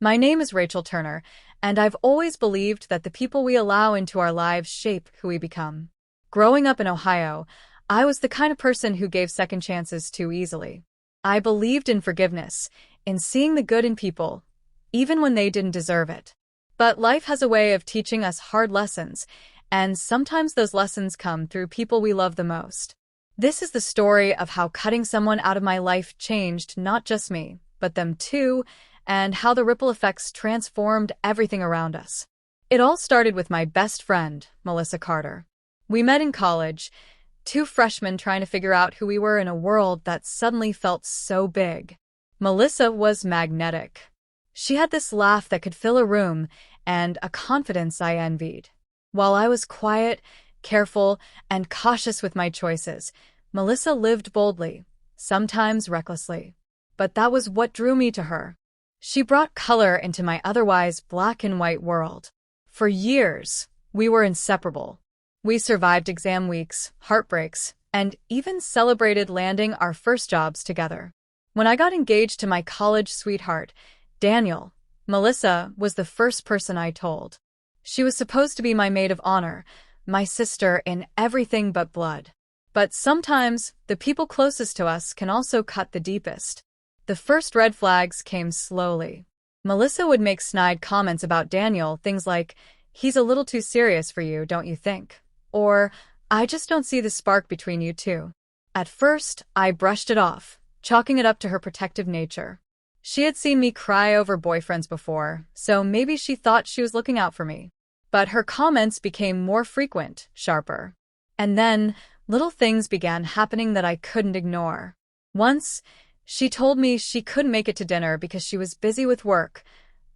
My name is Rachel Turner, and I've always believed that the people we allow into our lives shape who we become. Growing up in Ohio, I was the kind of person who gave second chances too easily. I believed in forgiveness, in seeing the good in people, even when they didn't deserve it. But life has a way of teaching us hard lessons, and sometimes those lessons come through people we love the most. This is the story of how cutting someone out of my life changed not just me, but them too, and how the ripple effects transformed everything around us. It all started with my best friend, Melissa Carter. We met in college, two freshmen trying to figure out who we were in a world that suddenly felt so big. Melissa was magnetic. She had this laugh that could fill a room and a confidence I envied. While I was quiet, careful, and cautious with my choices, Melissa lived boldly, sometimes recklessly. But that was what drew me to her. She brought color into my otherwise black and white world. For years, we were inseparable. We survived exam weeks, heartbreaks, and even celebrated landing our first jobs together. When I got engaged to my college sweetheart, Daniel, Melissa was the first person I told. She was supposed to be my maid of honor, my sister in everything but blood. But sometimes, the people closest to us can also cut the deepest. The first red flags came slowly. Melissa would make snide comments about Daniel, things like, "He's a little too serious for you, don't you think?" Or, "I just don't see the spark between you two." At first, I brushed it off, chalking it up to her protective nature. She had seen me cry over boyfriends before, so maybe she thought she was looking out for me. But her comments became more frequent, sharper. And then, little things began happening that I couldn't ignore. Once, she told me she couldn't make it to dinner because she was busy with work,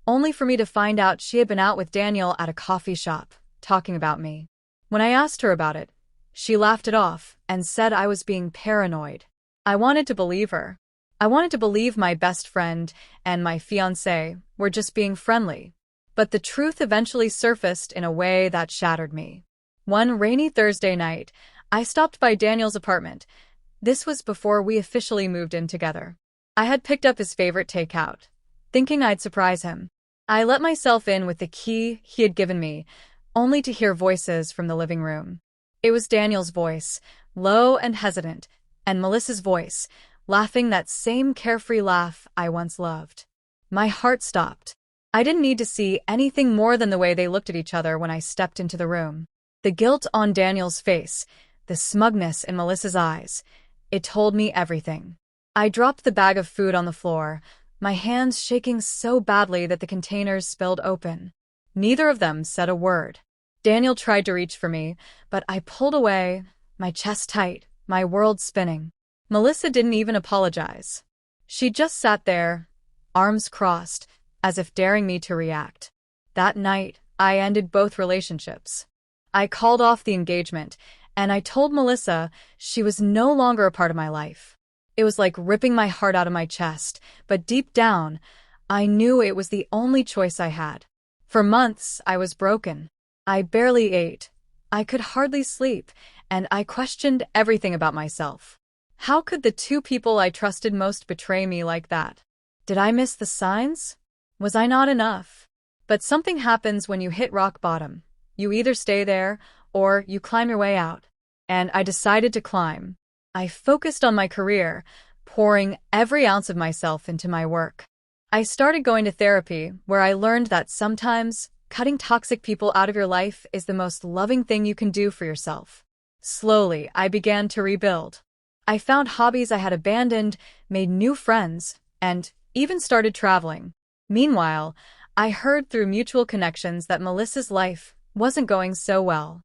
only for me to find out she had been out with Daniel at a coffee shop, talking about me. When I asked her about it, she laughed it off and said I was being paranoid. I wanted to believe her. I wanted to believe my best friend and my fiancé were just being friendly. But the truth eventually surfaced in a way that shattered me. One rainy Thursday night, I stopped by Daniel's apartment. This was before we officially moved in together. I had picked up his favorite takeout, thinking I'd surprise him. I let myself in with the key he had given me, only to hear voices from the living room. It was Daniel's voice, low and hesitant, and Melissa's voice, laughing that same carefree laugh I once loved. My heart stopped. I didn't need to see anything more than the way they looked at each other when I stepped into the room. The guilt on Daniel's face, the smugness in Melissa's eyes, it told me everything. I dropped the bag of food on the floor, my hands shaking so badly that the containers spilled open. Neither of them said a word. Daniel tried to reach for me, but I pulled away, my chest tight, my world spinning. Melissa didn't even apologize. She just sat there, arms crossed, as if daring me to react. That night, I ended both relationships. I called off the engagement, and I told Melissa she was no longer a part of my life. It was like ripping my heart out of my chest, but deep down, I knew it was the only choice I had. For months, I was broken. I barely ate. I could hardly sleep, and I questioned everything about myself. How could the two people I trusted most betray me like that? Did I miss the signs? Was I not enough? But something happens when you hit rock bottom. You either stay there, or you climb your way out. And I decided to climb. I focused on my career, pouring every ounce of myself into my work. I started going to therapy, where I learned that sometimes cutting toxic people out of your life is the most loving thing you can do for yourself. Slowly, I began to rebuild. I found hobbies I had abandoned, made new friends, and even started traveling. Meanwhile, I heard through mutual connections that Melissa's life wasn't going so well.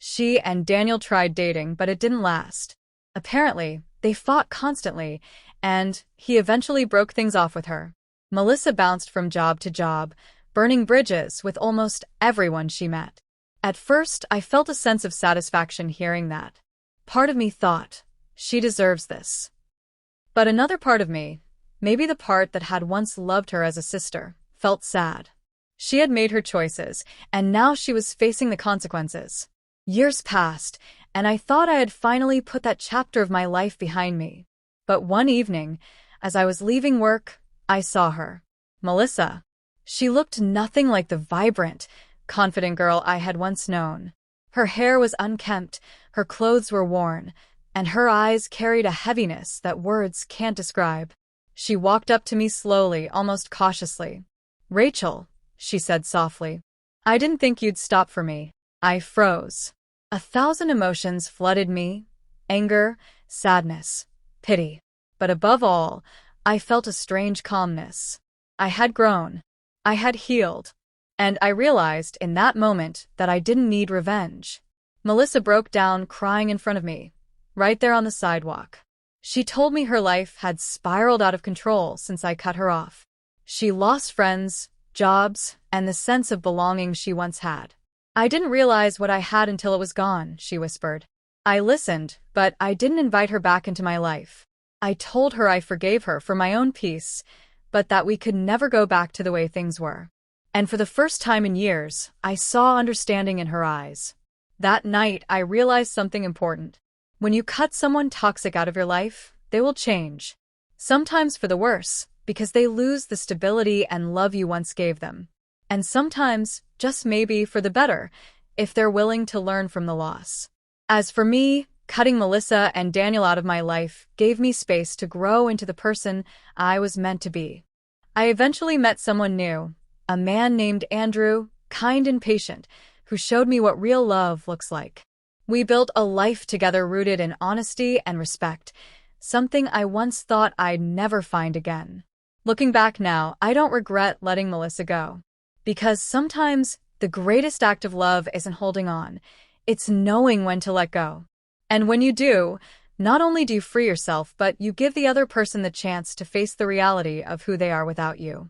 She and Daniel tried dating, but it didn't last. Apparently, they fought constantly, and he eventually broke things off with her. Melissa bounced from job to job, burning bridges with almost everyone she met. At first, I felt a sense of satisfaction hearing that. Part of me thought, she deserves this. But another part of me, maybe the part that had once loved her as a sister, felt sad. She had made her choices, and now she was facing the consequences. Years passed, and I thought I had finally put that chapter of my life behind me. But one evening, as I was leaving work, I saw her. Melissa. She looked nothing like the vibrant, confident girl I had once known. Her hair was unkempt, her clothes were worn, and her eyes carried a heaviness that words can't describe. She walked up to me slowly, almost cautiously. "Rachel," she said softly. "I didn't think you'd stop for me." I froze. 1,000 emotions flooded me: anger, sadness, pity. But above all, I felt a strange calmness. I had grown. I had healed. And I realized in that moment that I didn't need revenge. Melissa broke down crying in front of me, right there on the sidewalk. She told me her life had spiraled out of control since I cut her off. She lost friends, jobs, and the sense of belonging she once had. "I didn't realize what I had until it was gone," she whispered. I listened, but I didn't invite her back into my life. I told her I forgave her for my own peace, but that we could never go back to the way things were. And for the first time in years, I saw understanding in her eyes. That night, I realized something important. When you cut someone toxic out of your life, they will change. Sometimes for the worse, because they lose the stability and love you once gave them. And sometimes, just maybe for the better, if they're willing to learn from the loss. As for me, cutting Melissa and Daniel out of my life gave me space to grow into the person I was meant to be. I eventually met someone new, a man named Andrew, kind and patient, who showed me what real love looks like. We built a life together rooted in honesty and respect, something I once thought I'd never find again. Looking back now, I don't regret letting Melissa go. Because sometimes the greatest act of love isn't holding on, it's knowing when to let go. And when you do, not only do you free yourself, but you give the other person the chance to face the reality of who they are without you.